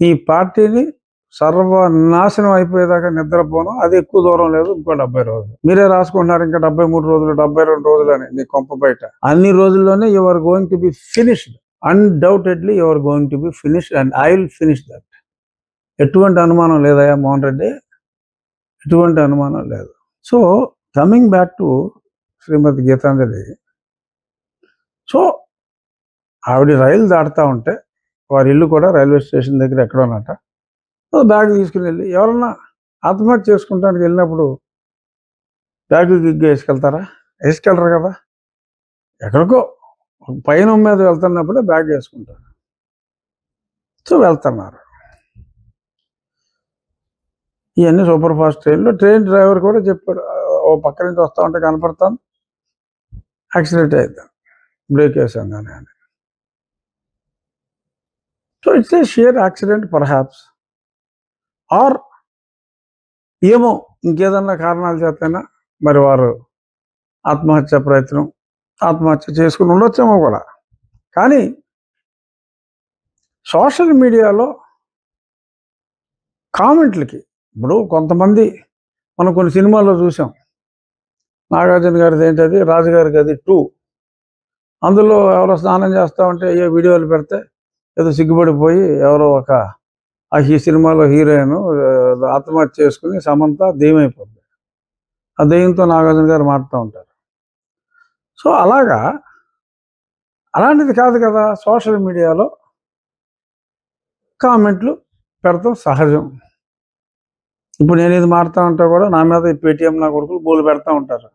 ఈ పార్టీని సర్వనాశనం అయిపోయేదాకా నిద్రపోను. అది ఎక్కువ దూరం లేదు, ఇంకో 70 రోజులు. మీరే రాసుకుంటున్నారు ఇంకా 73 రోజులు 72 రోజులు అని నీ కొంప బయట. అన్ని రోజుల్లోనే you are going to be finished. Undoubtedly you are going to be finished and I will finish that. ఎటువంటి అనుమానం లేదయ్యా మోహన్ రెడ్డి, ఎటువంటి అనుమానం లేదు. So coming back to Shrimati Geetanjali. So ఆవిడ రైలు దాటుతూ ఉంటే వారి ఇల్లు కూడా రైల్వే స్టేషన్ దగ్గర ఎక్కడోనట. బ్యాగ్ తీసుకుని వెళ్ళి ఎవరన్నా ఆత్మహత్య చేసుకుంటానికి వెళ్ళినప్పుడు బ్యాగ్ గిగ్గా వేసుకెళ్తారా? వేసుకెళ్ళరు కదా. ఎక్కడికో పైన మీద వెళ్తున్నప్పుడే బ్యాగ్ వేసుకుంటారు. సో వెళ్తున్నారు. ఇవన్నీ సూపర్ ఫాస్ట్ ట్రైన్లో ట్రైన్ డ్రైవర్ కూడా చెప్పాడు, ఓ పక్క నుంచి వస్తూ ఉంటే కనపడతాను, యాక్సిడెంట్ అవుతాను, బ్రేక్ వేసాం కానీ అని. So it's a sheer accident perhaps, or ఏమో ఇంకేదన్నా కారణాల చేతైనా మరి వారు ఆత్మహత్య చేసుకుని ఉండొచ్చేమో కూడా. కానీ సోషల్ మీడియాలో కామెంట్లకి ఇప్పుడు కొంతమంది మనం కొన్ని సినిమాల్లో చూసాం. నాగార్జున గారిది ఏంటది, రాజుగారి గది 2, అందులో ఎవరో స్నానం చేస్తూ ఉంటే ఏ వీడియోలు పెడితే ఏదో సిగ్గుపడిపోయి ఎవరో ఒక ఈ సినిమాలో హీరోయిన్ ఆత్మహత్య చేసుకుని సమంత దెయ్యమైపోతుంది. ఆ దెయ్యంతో నాగార్జున గారు మారుతూ ఉంటారు. సో అలాంటిది కాదు కదా సోషల్ మీడియాలో కామెంట్లు పెడతాం సహజం. ఇప్పుడు నేను ఇది మారుతూ ఉంటా కూడా నా మీద ఈ పేటీఎం నా కొడుకులు బోలు పెడతా ఉంటారు.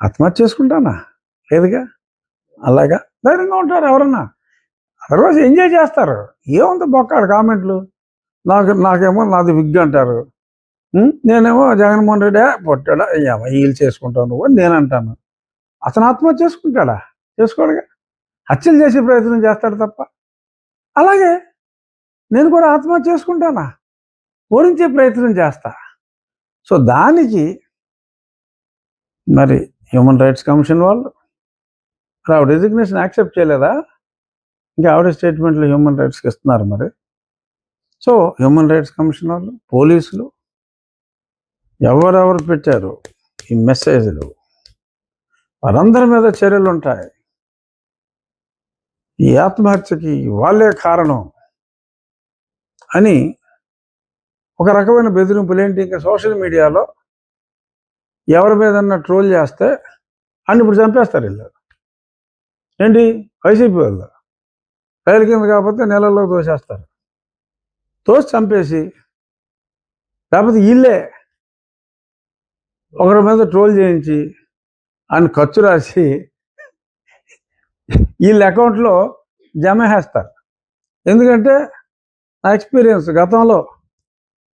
ఆత్మహత్య చేసుకుంటానా? లేదుగా. అలాగా ధైర్యంగా ఉంటారు ఎవరన్నా. అదర్వైజ్ ఎంజాయ్ చేస్తారు. ఏముంది బొక్కాడు కామెంట్లు. నాకేమో నాది విగ్ అంటారు, నేనేమో జగన్మోహన్ రెడ్డి పొట్టాడా వీళ్ళు చేసుకుంటావు నువ్వు అని నేను అంటాను. అతను ఆత్మహత్య చేసుకుంటాడా? చేసుకోడుగా. హత్యలు చేసే ప్రయత్నం చేస్తాడు తప్ప. అలాగే నేను కూడా ఆత్మహత్య చేసుకుంటానా? ఓడించే ప్రయత్నం చేస్తా. సో దానికి మరి హ్యూమన్ రైట్స్ కమిషన్ వాళ్ళు ఆవిడ రెసిగ్నేషన్ యాక్సెప్ట్ చేయలేదా? ఇంకా ఆవిడ స్టేట్మెంట్లు హ్యూమన్ రైట్స్కి ఇస్తున్నారు మరి. సో హ్యూమన్ రైట్స్ కమిషన్ వాళ్ళు, పోలీసులు, ఎవరెవరు పెట్టారు ఈ మెసేజ్లు వారందరి మీద చర్యలు ఉంటాయి. ఈ ఆత్మహత్యకి వాళ్ళే కారణం అని ఒక రకమైన బెదిరింపులు. ఏంటి, ఇంకా సోషల్ మీడియాలో ఎవరి మీదన్నా ట్రోల్ చేస్తే అని ఇప్పుడు చంపేస్తారు వీళ్ళు. ఏంటి, వైసీపీ వాళ్ళు రైలు కింద కాకపోతే నెలల్లో తోసేస్తారు. తోసి చంపేసి, లేకపోతే వీళ్ళే ఒకరి మీద ట్రోల్ చేయించి అని ఖర్చు రాసి వీళ్ళ అకౌంట్లో జమ చేస్తారు. ఎందుకంటే నా ఎక్స్పీరియన్స్ గతంలో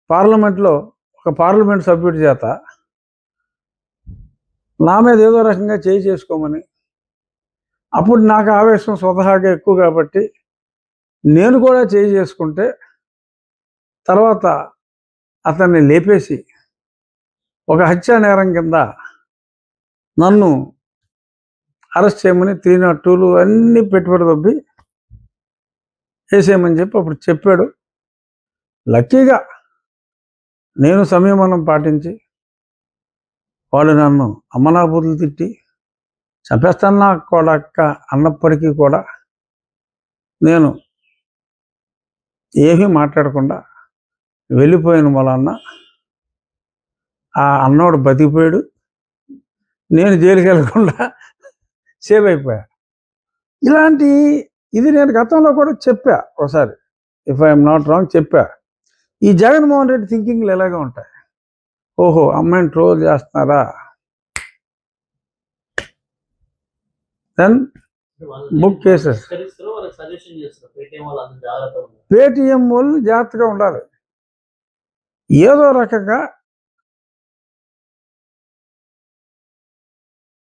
పార్లమెంట్లో ఒక పార్లమెంట్ సభ్యుడి చేత నా మీద ఏదో రకంగా చేసుకోమని, అప్పుడు నాకు ఆవేశం స్వతహాగా ఎక్కువ కాబట్టి నేను కూడా చేసుకుంటే తర్వాత అతన్ని లేపేసి ఒక హత్యా నేరం కింద నన్ను అరెస్ట్ చేయమని 302 అన్నీ పెట్టుబడి తప్పి వేసేయమని చెప్పి అప్పుడు చెప్పాడు. లక్కీగా నేను సంయమనం పాటించి వాళ్ళు నన్ను అమ్మనాబూతులు తిట్టి చంపేస్తాను కొడక్క అన్నప్పటికీ కూడా నేను ఏమీ మాట్లాడకుండా వెళ్ళిపోయిన వలన ఆ అన్నోడు బతికిపోయాడు, నేను జైలుకి వెళ్ళకుండా సేవ్ అయిపోయా. ఇది నేను గతంలో కూడా చెప్పా ఒకసారి, ఇఫ్ ఐఎమ్ నాట్ రాంగ్ చెప్పా. ఈ జగన్మోహన్ రెడ్డి థింకింగ్లు ఎలాగే ఉంటాయి. ఓహో, అమ్మాయిని ట్రోల్ చేస్తున్నారా, దెన్ బుక్ కేసెస్. పేటీఎం వాళ్ళు జాగ్రత్తగా ఉండాలి. ఏదో రకంగా